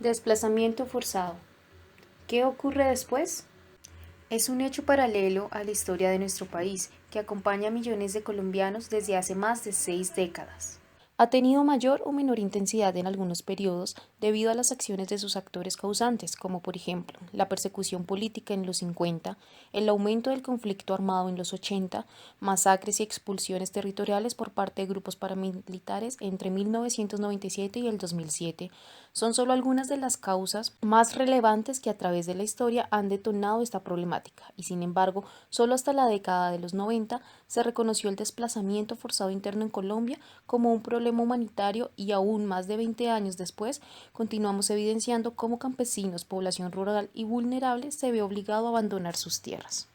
Desplazamiento forzado. ¿Qué ocurre después? Es un hecho paralelo a la historia de nuestro país, que acompaña a millones de colombianos desde hace más de 6 décadas. Ha tenido mayor o menor intensidad en algunos periodos debido a las acciones de sus actores causantes, como por ejemplo la persecución política en los 50, el aumento del conflicto armado en los 80, masacres y expulsiones territoriales por parte de grupos paramilitares entre 1997 y el 2007. Son solo algunas de las causas más relevantes que a través de la historia han detonado esta problemática, y sin embargo, solo hasta la década de los 90 se reconoció el desplazamiento forzado interno en Colombia como un problema humanitario y aún más de 20 años después continuamos evidenciando cómo campesinos, población rural y vulnerable se ve obligado a abandonar sus tierras.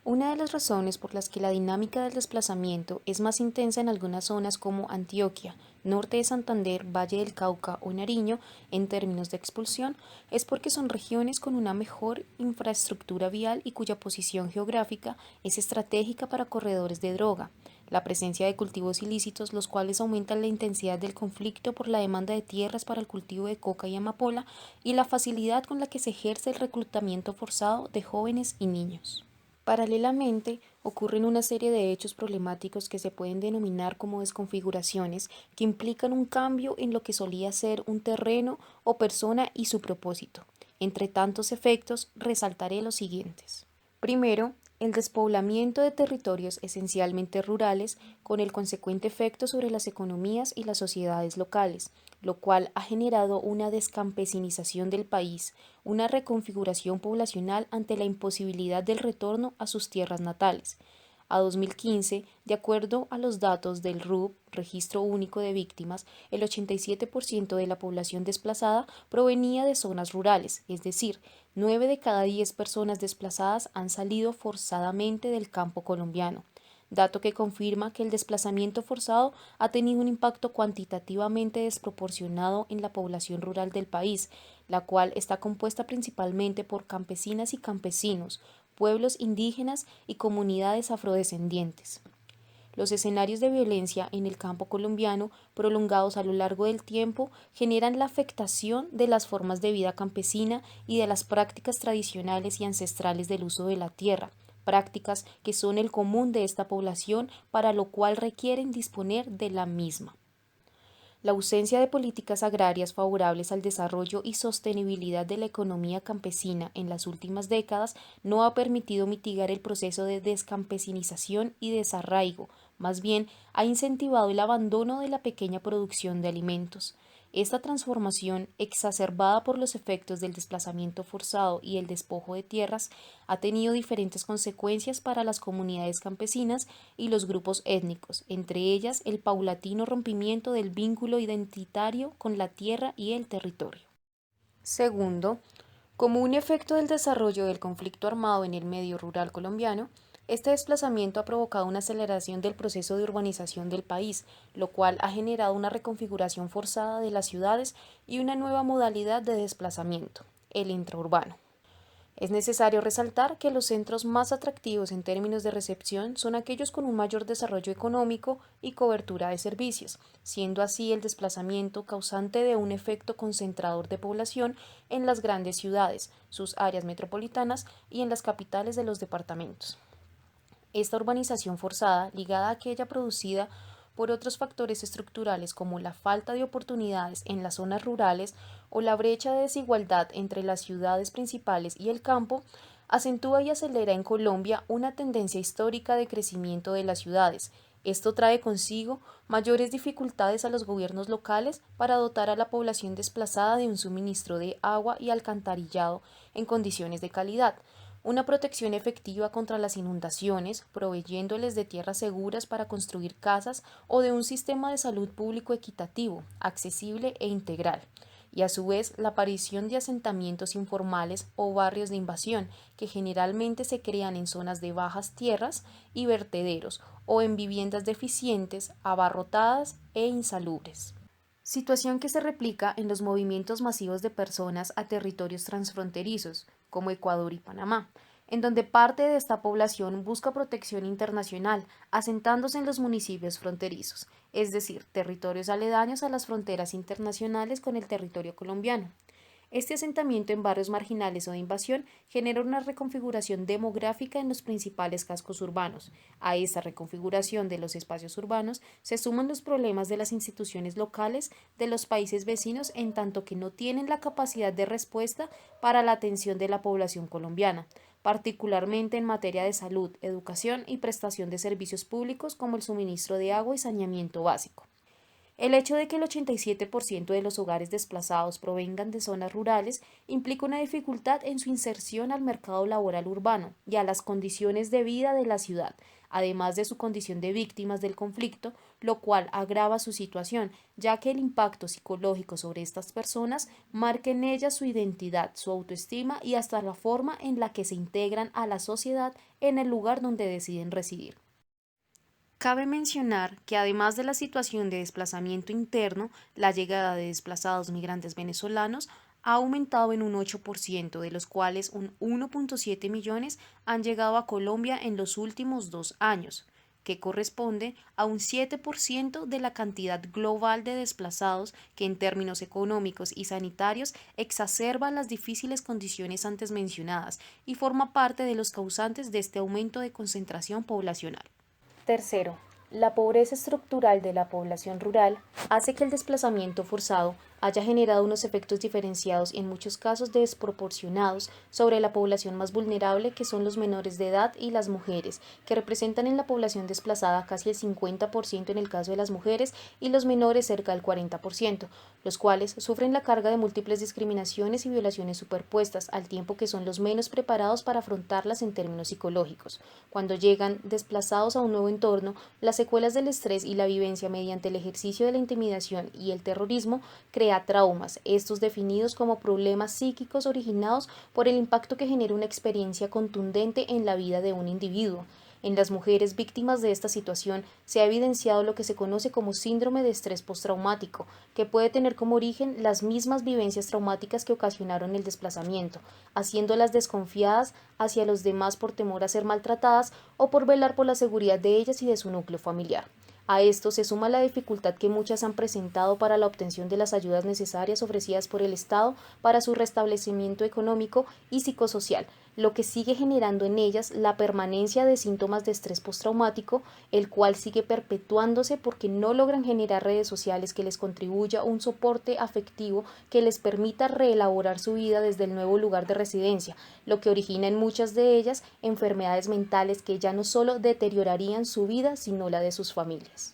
Una de las razones por las que la dinámica del desplazamiento es más intensa en algunas zonas como Antioquia, norte de Santander, Valle del Cauca o Nariño, en términos de expulsión, es porque son regiones con una mejor infraestructura vial y cuya posición geográfica es estratégica para corredores de droga, la presencia de cultivos ilícitos, los cuales aumentan la intensidad del conflicto por la demanda de tierras para el cultivo de coca y amapola, y la facilidad con la que se ejerce el reclutamiento forzado de jóvenes y niños. Paralelamente, ocurren una serie de hechos problemáticos que se pueden denominar como desconfiguraciones, que implican un cambio en lo que solía ser un terreno o persona y su propósito. Entre tantos efectos, resaltaré los siguientes. Primero, el despoblamiento de territorios esencialmente rurales, con el consecuente efecto sobre las economías y las sociedades locales, lo cual ha generado una descampesinización del país, una reconfiguración poblacional ante la imposibilidad del retorno a sus tierras natales. A 2015, de acuerdo a los datos del RUV, Registro Único de Víctimas, el 87% de la población desplazada provenía de zonas rurales, es decir, 9 de cada 10 personas desplazadas han salido forzadamente del campo colombiano, dato que confirma que el desplazamiento forzado ha tenido un impacto cuantitativamente desproporcionado en la población rural del país, la cual está compuesta principalmente por campesinas y campesinos, pueblos indígenas y comunidades afrodescendientes. Los escenarios de violencia en el campo colombiano, prolongados a lo largo del tiempo, generan la afectación de las formas de vida campesina y de las prácticas tradicionales y ancestrales del uso de la tierra, prácticas que son el común de esta población, para lo cual requieren disponer de la misma. La ausencia de políticas agrarias favorables al desarrollo y sostenibilidad de la economía campesina en las últimas décadas no ha permitido mitigar el proceso de descampesinización y desarraigo, más bien ha incentivado el abandono de la pequeña producción de alimentos. Esta transformación, exacerbada por los efectos del desplazamiento forzado y el despojo de tierras, ha tenido diferentes consecuencias para las comunidades campesinas y los grupos étnicos, entre ellas el paulatino rompimiento del vínculo identitario con la tierra y el territorio. Segundo, como un efecto del desarrollo del conflicto armado en el medio rural colombiano, este desplazamiento ha provocado una aceleración del proceso de urbanización del país, lo cual ha generado una reconfiguración forzada de las ciudades y una nueva modalidad de desplazamiento, el intraurbano. Es necesario resaltar que los centros más atractivos en términos de recepción son aquellos con un mayor desarrollo económico y cobertura de servicios, siendo así el desplazamiento causante de un efecto concentrador de población en las grandes ciudades, sus áreas metropolitanas y en las capitales de los departamentos. Esta urbanización forzada, ligada a aquella producida por otros factores estructurales como la falta de oportunidades en las zonas rurales o la brecha de desigualdad entre las ciudades principales y el campo, acentúa y acelera en Colombia una tendencia histórica de crecimiento de las ciudades. Esto trae consigo mayores dificultades a los gobiernos locales para dotar a la población desplazada de un suministro de agua y alcantarillado en condiciones de calidad, una protección efectiva contra las inundaciones, proveyéndoles de tierras seguras para construir casas o de un sistema de salud público equitativo, accesible e integral, y a su vez la aparición de asentamientos informales o barrios de invasión que generalmente se crean en zonas de bajas tierras y vertederos o en viviendas deficientes, abarrotadas e insalubres. Situación que se replica en los movimientos masivos de personas a territorios transfronterizos, como Ecuador y Panamá, en donde parte de esta población busca protección internacional, asentándose en los municipios fronterizos, es decir, territorios aledaños a las fronteras internacionales con el territorio colombiano. Este asentamiento en barrios marginales o de invasión genera una reconfiguración demográfica en los principales cascos urbanos. A esta reconfiguración de los espacios urbanos se suman los problemas de las instituciones locales de los países vecinos en tanto que no tienen la capacidad de respuesta para la atención de la población colombiana, particularmente en materia de salud, educación y prestación de servicios públicos como el suministro de agua y saneamiento básico. El hecho de que el 87% de los hogares desplazados provengan de zonas rurales implica una dificultad en su inserción al mercado laboral urbano y a las condiciones de vida de la ciudad, además de su condición de víctimas del conflicto, lo cual agrava su situación, ya que el impacto psicológico sobre estas personas marca en ellas su identidad, su autoestima y hasta la forma en la que se integran a la sociedad en el lugar donde deciden residir. Cabe mencionar que además de la situación de desplazamiento interno, la llegada de desplazados migrantes venezolanos ha aumentado en un 8%, de los cuales un 1,7 millones han llegado a Colombia en los últimos 2 años, que corresponde a un 7% de la cantidad global de desplazados que en términos económicos y sanitarios exacerba las difíciles condiciones antes mencionadas y forma parte de los causantes de este aumento de concentración poblacional. Tercero, la pobreza estructural de la población rural hace que el desplazamiento forzado haya generado unos efectos diferenciados y en muchos casos desproporcionados sobre la población más vulnerable, que son los menores de edad y las mujeres, que representan en la población desplazada casi el 50% en el caso de las mujeres y los menores cerca del 40%, los cuales sufren la carga de múltiples discriminaciones y violaciones superpuestas, al tiempo que son los menos preparados para afrontarlas en términos psicológicos. Cuando llegan desplazados a un nuevo entorno, las secuelas del estrés y la vivencia mediante el ejercicio de la intimidación y el terrorismo crea traumas, estos definidos como problemas psíquicos originados por el impacto que genera una experiencia contundente en la vida de un individuo. En las mujeres víctimas de esta situación se ha evidenciado lo que se conoce como síndrome de estrés postraumático, que puede tener como origen las mismas vivencias traumáticas que ocasionaron el desplazamiento, haciéndolas desconfiadas hacia los demás por temor a ser maltratadas o por velar por la seguridad de ellas y de su núcleo familiar. A esto se suma la dificultad que muchas han presentado para la obtención de las ayudas necesarias ofrecidas por el Estado para su restablecimiento económico y psicosocial, lo que sigue generando en ellas la permanencia de síntomas de estrés postraumático, el cual sigue perpetuándose porque no logran generar redes sociales que les contribuya un soporte afectivo que les permita reelaborar su vida desde el nuevo lugar de residencia, lo que origina en muchas de ellas enfermedades mentales que ya no solo deteriorarían su vida, sino la de sus familias.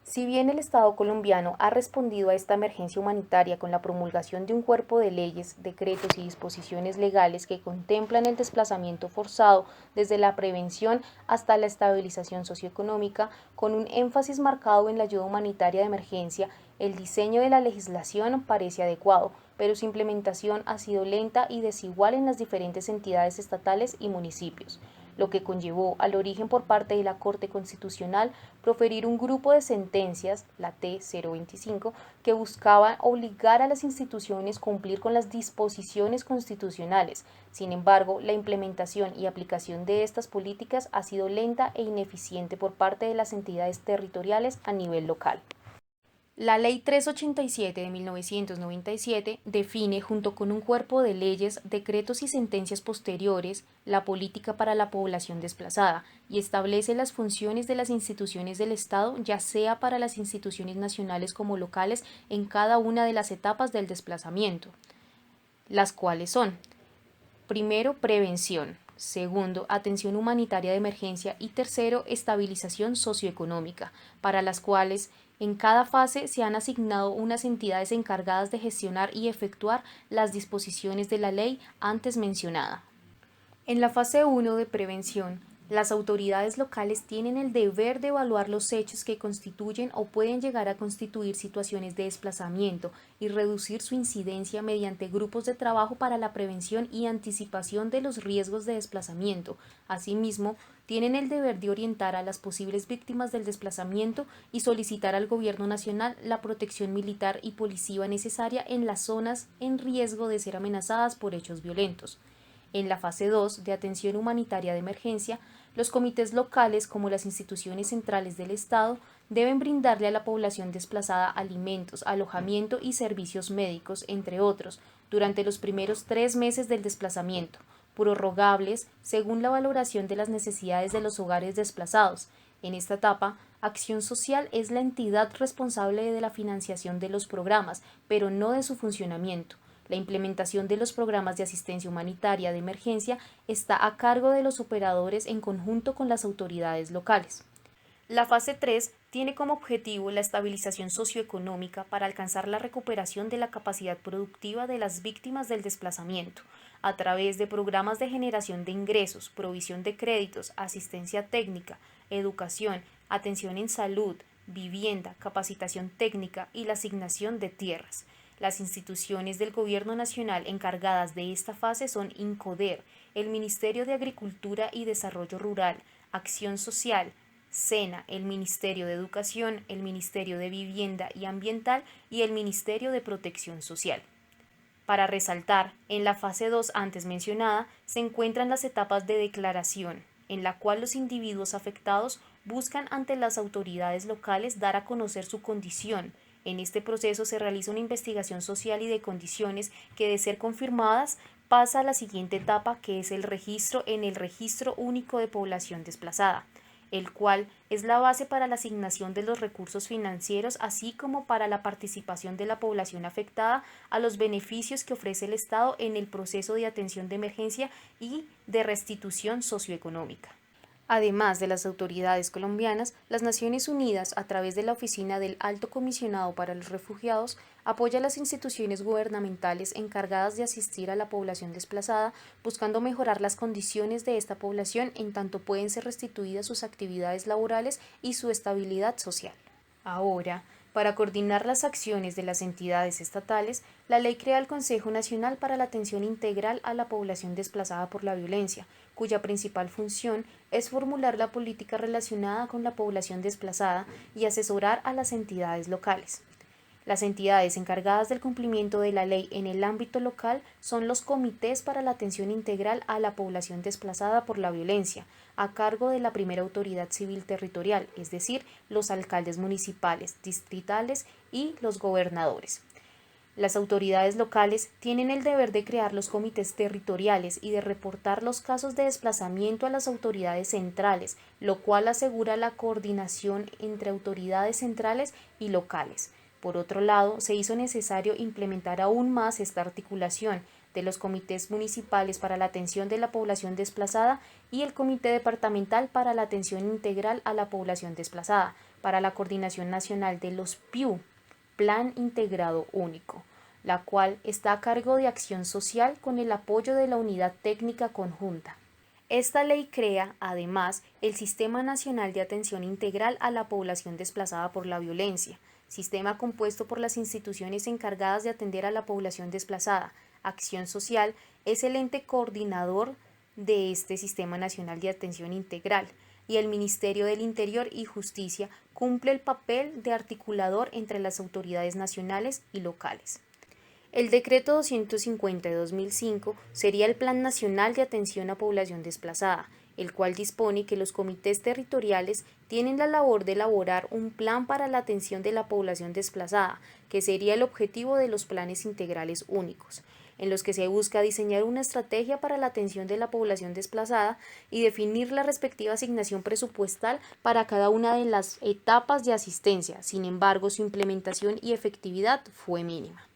Si bien el Estado colombiano ha respondido a esta emergencia humanitaria con la promulgación de un cuerpo de leyes, decretos y disposiciones legales que contemplan el desplazamiento forzado desde la prevención hasta la estabilización socioeconómica, con un énfasis marcado en la ayuda humanitaria de emergencia, el diseño de la legislación parece adecuado, pero su implementación ha sido lenta y desigual en las diferentes entidades estatales y municipios, lo que conllevó al origen por parte de la Corte Constitucional proferir un grupo de sentencias, la T-025, que buscaba obligar a las instituciones a cumplir con las disposiciones constitucionales. Sin embargo, la implementación y aplicación de estas políticas ha sido lenta e ineficiente por parte de las entidades territoriales a nivel local. La Ley 387 de 1997 define, junto con un cuerpo de leyes, decretos y sentencias posteriores, la política para la población desplazada y establece las funciones de las instituciones del Estado, ya sea para las instituciones nacionales como locales, en cada una de las etapas del desplazamiento, las cuales son: primero, prevención; segundo, atención humanitaria de emergencia; y tercero, estabilización socioeconómica, para las cuales en cada fase se han asignado unas entidades encargadas de gestionar y efectuar las disposiciones de la ley antes mencionada. En la fase 1 de prevención, las autoridades locales tienen el deber de evaluar los hechos que constituyen o pueden llegar a constituir situaciones de desplazamiento y reducir su incidencia mediante grupos de trabajo para la prevención y anticipación de los riesgos de desplazamiento. Asimismo, tienen el deber de orientar a las posibles víctimas del desplazamiento y solicitar al Gobierno Nacional la protección militar y policiva necesaria en las zonas en riesgo de ser amenazadas por hechos violentos. En la fase 2 de atención humanitaria de emergencia, los comités locales, como las instituciones centrales del Estado, deben brindarle a la población desplazada alimentos, alojamiento y servicios médicos, entre otros, durante los primeros 3 meses del desplazamiento, prorrogables según la valoración de las necesidades de los hogares desplazados. En esta etapa, Acción Social es la entidad responsable de la financiación de los programas, pero no de su funcionamiento. La implementación de los programas de asistencia humanitaria de emergencia está a cargo de los operadores en conjunto con las autoridades locales. La fase 3 tiene como objetivo la estabilización socioeconómica para alcanzar la recuperación de la capacidad productiva de las víctimas del desplazamiento, a través de programas de generación de ingresos, provisión de créditos, asistencia técnica, educación, atención en salud, vivienda, capacitación técnica y la asignación de tierras. Las instituciones del Gobierno Nacional encargadas de esta fase son INCODER, el Ministerio de Agricultura y Desarrollo Rural, Acción Social, SENA, el Ministerio de Educación, el Ministerio de Vivienda y Ambiental y el Ministerio de Protección Social. Para resaltar, en la fase 2 antes mencionada se encuentran las etapas de declaración, en la cual los individuos afectados buscan ante las autoridades locales dar a conocer su condición. En este proceso se realiza una investigación social y de condiciones que, de ser confirmadas, pasa a la siguiente etapa, que es el registro en el Registro Único de Población Desplazada, el cual es la base para la asignación de los recursos financieros, así como para la participación de la población afectada a los beneficios que ofrece el Estado en el proceso de atención de emergencia y de restitución socioeconómica. Además de las autoridades colombianas, las Naciones Unidas, a través de la Oficina del Alto Comisionado para los Refugiados, apoya a las instituciones gubernamentales encargadas de asistir a la población desplazada, buscando mejorar las condiciones de esta población en tanto pueden ser restituidas sus actividades laborales y su estabilidad social. Ahora, para coordinar las acciones de las entidades estatales, la ley crea el Consejo Nacional para la Atención Integral a la Población Desplazada por la Violencia, cuya principal función es formular la política relacionada con la población desplazada y asesorar a las entidades locales. Las entidades encargadas del cumplimiento de la ley en el ámbito local son los comités para la atención integral a la población desplazada por la violencia, a cargo de la primera autoridad civil territorial, es decir, los alcaldes municipales, distritales y los gobernadores. Las autoridades locales tienen el deber de crear los comités territoriales y de reportar los casos de desplazamiento a las autoridades centrales, lo cual asegura la coordinación entre autoridades centrales y locales. Por otro lado, se hizo necesario implementar aún más esta articulación de los comités municipales para la atención de la población desplazada y el Comité Departamental para la Atención Integral a la Población Desplazada, para la coordinación nacional de los PIU, Plan Integrado Único, la cual está a cargo de Acción Social con el apoyo de la Unidad Técnica Conjunta. Esta ley crea, además, el Sistema Nacional de Atención Integral a la Población Desplazada por la Violencia, sistema compuesto por las instituciones encargadas de atender a la población desplazada. Acción Social es el ente coordinador de este Sistema Nacional de Atención Integral, y el Ministerio del Interior y Justicia cumple el papel de articulador entre las autoridades nacionales y locales. El Decreto 250 de 2005 sería el Plan Nacional de Atención a Población Desplazada, el cual dispone que los comités territoriales tienen la labor de elaborar un plan para la atención de la población desplazada, que sería el objetivo de los planes integrales únicos, en los que se busca diseñar una estrategia para la atención de la población desplazada y definir la respectiva asignación presupuestal para cada una de las etapas de asistencia. Sin embargo, su implementación y efectividad fue mínima.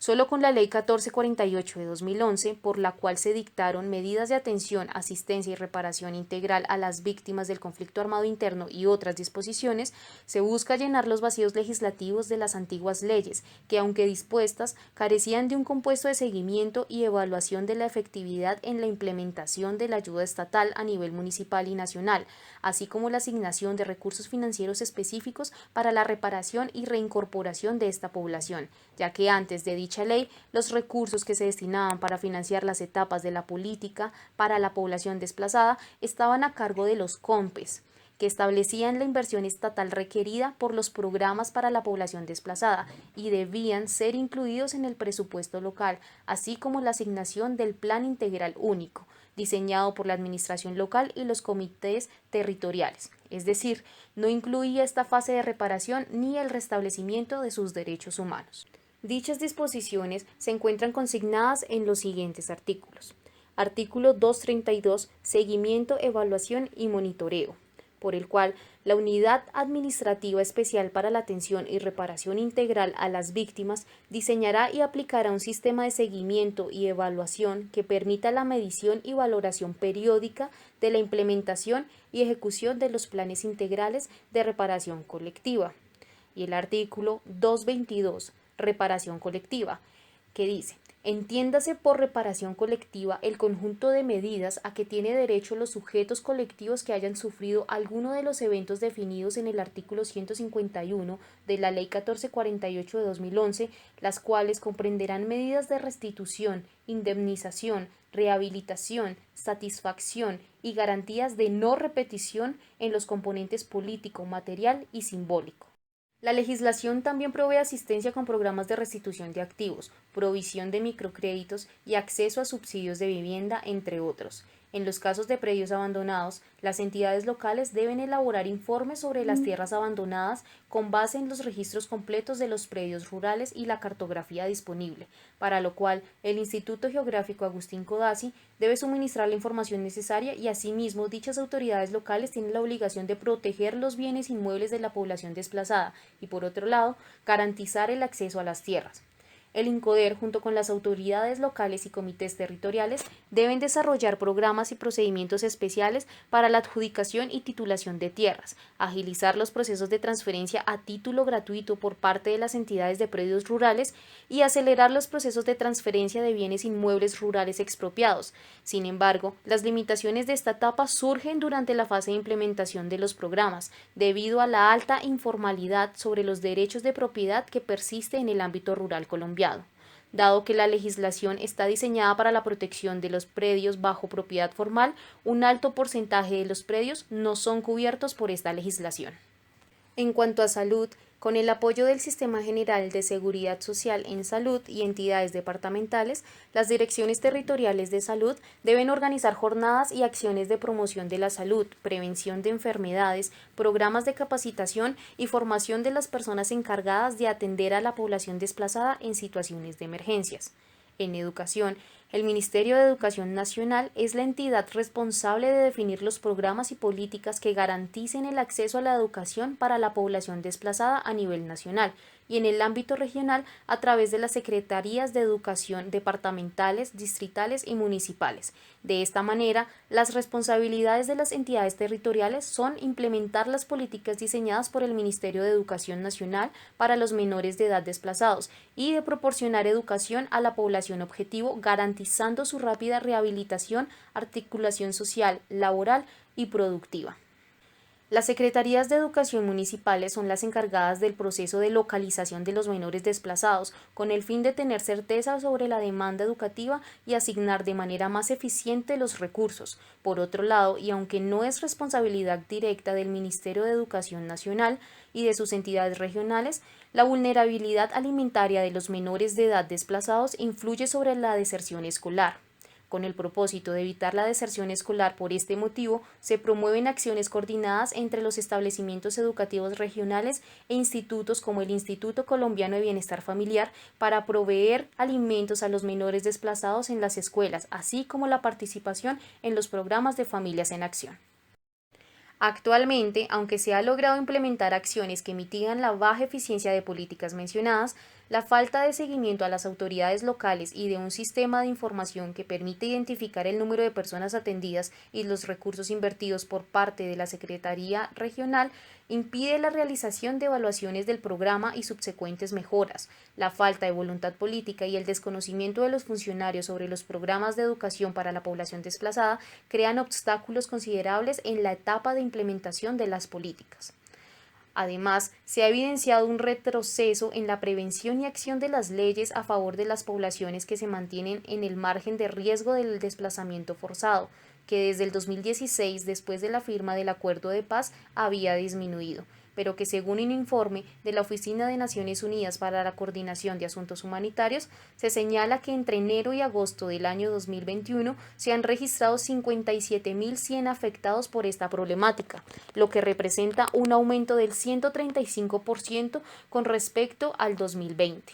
Solo con la Ley 1448 de 2011, por la cual se dictaron medidas de atención, asistencia y reparación integral a las víctimas del conflicto armado interno y otras disposiciones, se busca llenar los vacíos legislativos de las antiguas leyes, que aunque dispuestas, carecían de un compuesto de seguimiento y evaluación de la efectividad en la implementación de la ayuda estatal a nivel municipal y nacional, así como la asignación de recursos financieros específicos para la reparación y reincorporación de esta población, ya que antes de dicha ley, los recursos que se destinaban para financiar las etapas de la política para la población desplazada estaban a cargo de los COMPES, que establecían la inversión estatal requerida por los programas para la población desplazada y debían ser incluidos en el presupuesto local, así como la asignación del Plan Integral Único, diseñado por la administración local y los comités territoriales. Es decir, no incluía esta fase de reparación ni el restablecimiento de sus derechos humanos. Dichas disposiciones se encuentran consignadas en los siguientes artículos. Artículo 232. Seguimiento, evaluación y monitoreo, por el cual la Unidad Administrativa Especial para la Atención y Reparación Integral a las Víctimas diseñará y aplicará un sistema de seguimiento y evaluación que permita la medición y valoración periódica de la implementación y ejecución de los planes integrales de reparación colectiva. Y el artículo 222, reparación colectiva, que dice: entiéndase por reparación colectiva el conjunto de medidas a que tiene derecho los sujetos colectivos que hayan sufrido alguno de los eventos definidos en el artículo 151 de la Ley 1448 de 2011, las cuales comprenderán medidas de restitución, indemnización, rehabilitación, satisfacción y garantías de no repetición en los componentes político, material y simbólico. La legislación también provee asistencia con programas de restitución de activos, provisión de microcréditos y acceso a subsidios de vivienda, entre otros. En los casos de predios abandonados, las entidades locales deben elaborar informes sobre las tierras abandonadas con base en los registros completos de los predios rurales y la cartografía disponible, para lo cual el Instituto Geográfico Agustín Codazzi debe suministrar la información necesaria y asimismo dichas autoridades locales tienen la obligación de proteger los bienes inmuebles de la población desplazada y, por otro lado, garantizar el acceso a las tierras. El INCODER, junto con las autoridades locales y comités territoriales, deben desarrollar programas y procedimientos especiales para la adjudicación y titulación de tierras, agilizar los procesos de transferencia a título gratuito por parte de las entidades de predios rurales y acelerar los procesos de transferencia de bienes inmuebles rurales expropiados. Sin embargo, las limitaciones de esta etapa surgen durante la fase de implementación de los programas, debido a la alta informalidad sobre los derechos de propiedad que persiste en el ámbito rural colombiano. Dado que la legislación está diseñada para la protección de los predios bajo propiedad formal, un alto porcentaje de los predios no son cubiertos por esta legislación. En cuanto a salud, con el apoyo del Sistema General de Seguridad Social en Salud y entidades departamentales, las direcciones territoriales de salud deben organizar jornadas y acciones de promoción de la salud, prevención de enfermedades, programas de capacitación y formación de las personas encargadas de atender a la población desplazada en situaciones de emergencias. En educación, el Ministerio de Educación Nacional es la entidad responsable de definir los programas y políticas que garanticen el acceso a la educación para la población desplazada a nivel nacional y en el ámbito regional a través de las Secretarías de Educación departamentales, distritales y municipales. De esta manera, las responsabilidades de las entidades territoriales son implementar las políticas diseñadas por el Ministerio de Educación Nacional para los menores de edad desplazados y de proporcionar educación a la población objetivo, garantizando su rápida rehabilitación, articulación social, laboral y productiva. Las secretarías de educación municipales son las encargadas del proceso de localización de los menores desplazados, con el fin de tener certeza sobre la demanda educativa y asignar de manera más eficiente los recursos. Por otro lado, y aunque no es responsabilidad directa del Ministerio de Educación Nacional y de sus entidades regionales, la vulnerabilidad alimentaria de los menores de edad desplazados influye sobre la deserción escolar. Con el propósito de evitar la deserción escolar por este motivo, se promueven acciones coordinadas entre los establecimientos educativos regionales e institutos como el Instituto Colombiano de Bienestar Familiar para proveer alimentos a los menores desplazados en las escuelas, así como la participación en los programas de Familias en Acción. Actualmente, aunque se ha logrado implementar acciones que mitigan la baja eficiencia de políticas mencionadas, la falta de seguimiento a las autoridades locales y de un sistema de información que permite identificar el número de personas atendidas y los recursos invertidos por parte de la Secretaría Regional impide la realización de evaluaciones del programa y subsecuentes mejoras. La falta de voluntad política y el desconocimiento de los funcionarios sobre los programas de educación para la población desplazada crean obstáculos considerables en la etapa de implementación de las políticas. Además, se ha evidenciado un retroceso en la prevención y acción de las leyes a favor de las poblaciones que se mantienen en el margen de riesgo del desplazamiento forzado, que desde el 2016, después de la firma del Acuerdo de Paz, había disminuido, pero que según un informe de la Oficina de Naciones Unidas para la Coordinación de Asuntos Humanitarios, se señala que entre enero y agosto del año 2021 se han registrado 57.100 afectados por esta problemática, lo que representa un aumento del 135% con respecto al 2020.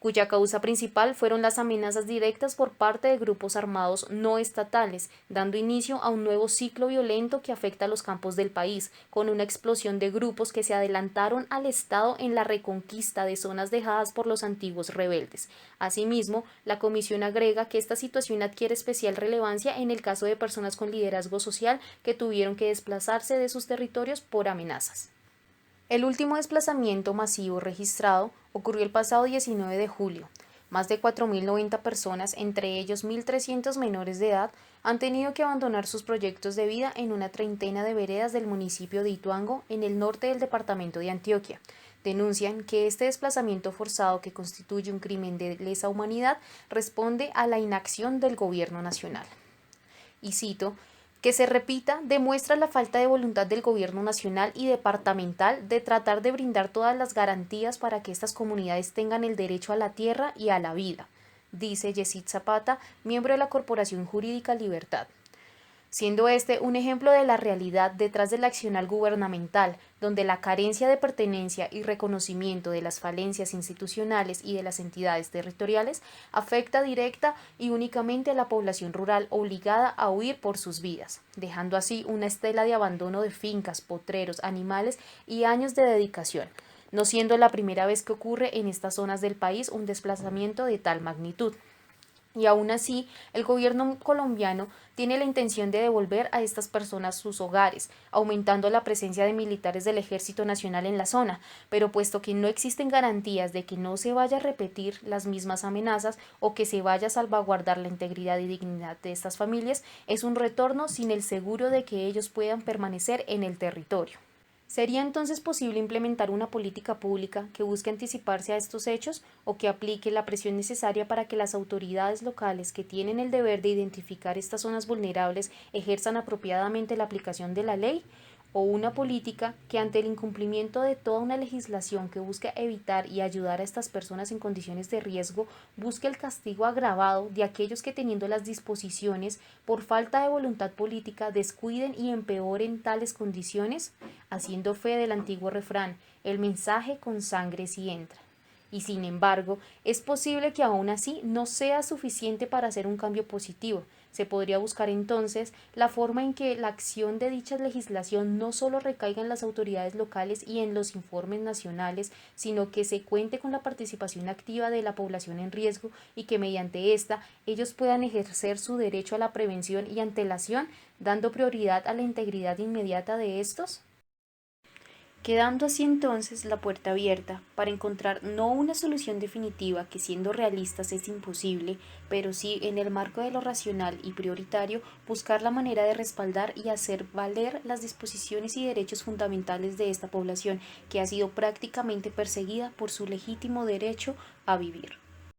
cuya causa principal fueron las amenazas directas por parte de grupos armados no estatales, dando inicio a un nuevo ciclo violento que afecta a los campos del país, con una explosión de grupos que se adelantaron al Estado en la reconquista de zonas dejadas por los antiguos rebeldes. Asimismo, la Comisión agrega que esta situación adquiere especial relevancia en el caso de personas con liderazgo social que tuvieron que desplazarse de sus territorios por amenazas. El último desplazamiento masivo registrado ocurrió el pasado 19 de julio. Más de 4.090 personas, entre ellos 1.300 menores de edad, han tenido que abandonar sus proyectos de vida en una treintena de veredas del municipio de Ituango, en el norte del departamento de Antioquia. Denuncian que este desplazamiento forzado, que constituye un crimen de lesa humanidad, responde a la inacción del gobierno nacional. Y cito: que se repita demuestra la falta de voluntad del gobierno nacional y departamental de tratar de brindar todas las garantías para que estas comunidades tengan el derecho a la tierra y a la vida, dice Yesid Zapata, miembro de la Corporación Jurídica Libertad, siendo este un ejemplo de la realidad detrás del accionar gubernamental, donde la carencia de pertenencia y reconocimiento de las falencias institucionales y de las entidades territoriales afecta directa y únicamente a la población rural obligada a huir por sus vidas, dejando así una estela de abandono de fincas, potreros, animales y años de dedicación, no siendo la primera vez que ocurre en estas zonas del país un desplazamiento de tal magnitud. Y aún así, el gobierno colombiano tiene la intención de devolver a estas personas sus hogares, aumentando la presencia de militares del Ejército Nacional en la zona, pero puesto que no existen garantías de que no se vaya a repetir las mismas amenazas o que se vaya a salvaguardar la integridad y dignidad de estas familias, es un retorno sin el seguro de que ellos puedan permanecer en el territorio. ¿Sería entonces posible implementar una política pública que busque anticiparse a estos hechos o que aplique la presión necesaria para que las autoridades locales que tienen el deber de identificar estas zonas vulnerables ejerzan apropiadamente la aplicación de la ley? ¿O una política que ante el incumplimiento de toda una legislación que busca evitar y ayudar a estas personas en condiciones de riesgo busque el castigo agravado de aquellos que, teniendo las disposiciones por falta de voluntad política, descuiden y empeoren tales condiciones, haciendo fe del antiguo refrán: el mensaje con sangre sí entra? Y sin embargo, es posible que aún así no sea suficiente para hacer un cambio positivo. Se podría buscar entonces la forma en que la acción de dicha legislación no solo recaiga en las autoridades locales y en los informes nacionales, sino que se cuente con la participación activa de la población en riesgo y que mediante esta ellos puedan ejercer su derecho a la prevención y antelación, dando prioridad a la integridad inmediata de estos, quedando así entonces la puerta abierta para encontrar no una solución definitiva, que siendo realistas es imposible, pero sí, en el marco de lo racional y prioritario, buscar la manera de respaldar y hacer valer las disposiciones y derechos fundamentales de esta población que ha sido prácticamente perseguida por su legítimo derecho a vivir.